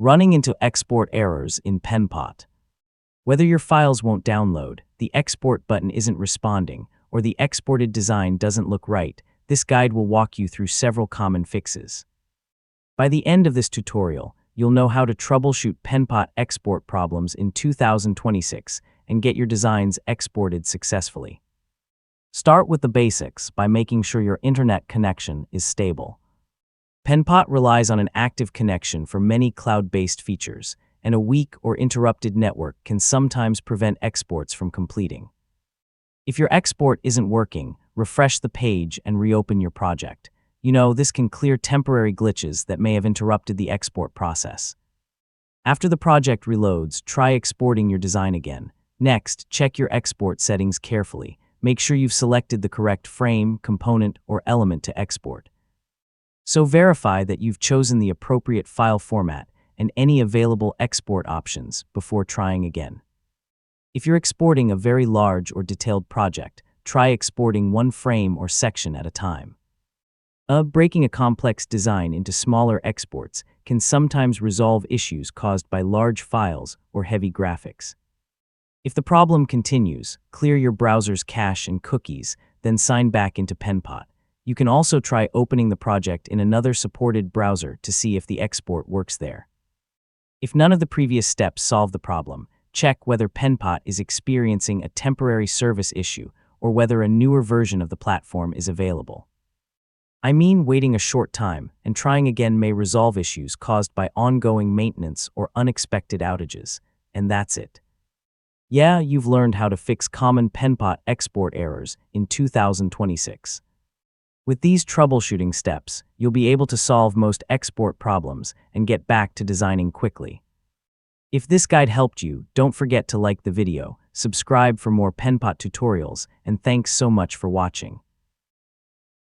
Running into export errors in Penpot. Whether your files won't download, the export button isn't responding, or the exported design doesn't look right, this guide will walk you through several common fixes. By the end of this tutorial, you'll know how to troubleshoot Penpot export problems in 2026 and get your designs exported successfully. Start with the basics by making sure your internet connection is stable. Penpot relies on an active connection for many cloud-based features, and a weak or interrupted network can sometimes prevent exports from completing. If your export isn't working, refresh the page and reopen your project. This can clear temporary glitches that may have interrupted the export process. After the project reloads, try exporting your design again. Next, check your export settings carefully. Make sure you've selected the correct frame, component, or element to export. So verify that you've chosen the appropriate file format and any available export options before trying again. If you're exporting a very large or detailed project, try exporting one frame or section at a time. Breaking a complex design into smaller exports can sometimes resolve issues caused by large files or heavy graphics. If the problem continues, clear your browser's cache and cookies, then sign back into Penpot. You can also try opening the project in another supported browser to see if the export works there. If none of the previous steps solve the problem, check whether Penpot is experiencing a temporary service issue or whether a newer version of the platform is available. Waiting a short time and trying again may resolve issues caused by ongoing maintenance or unexpected outages, and that's it. Yeah, you've learned how to fix common Penpot export errors in 2026. With these troubleshooting steps, you'll be able to solve most export problems and get back to designing quickly. If this guide helped you, don't forget to like the video, subscribe for more Penpot tutorials, and thanks so much for watching.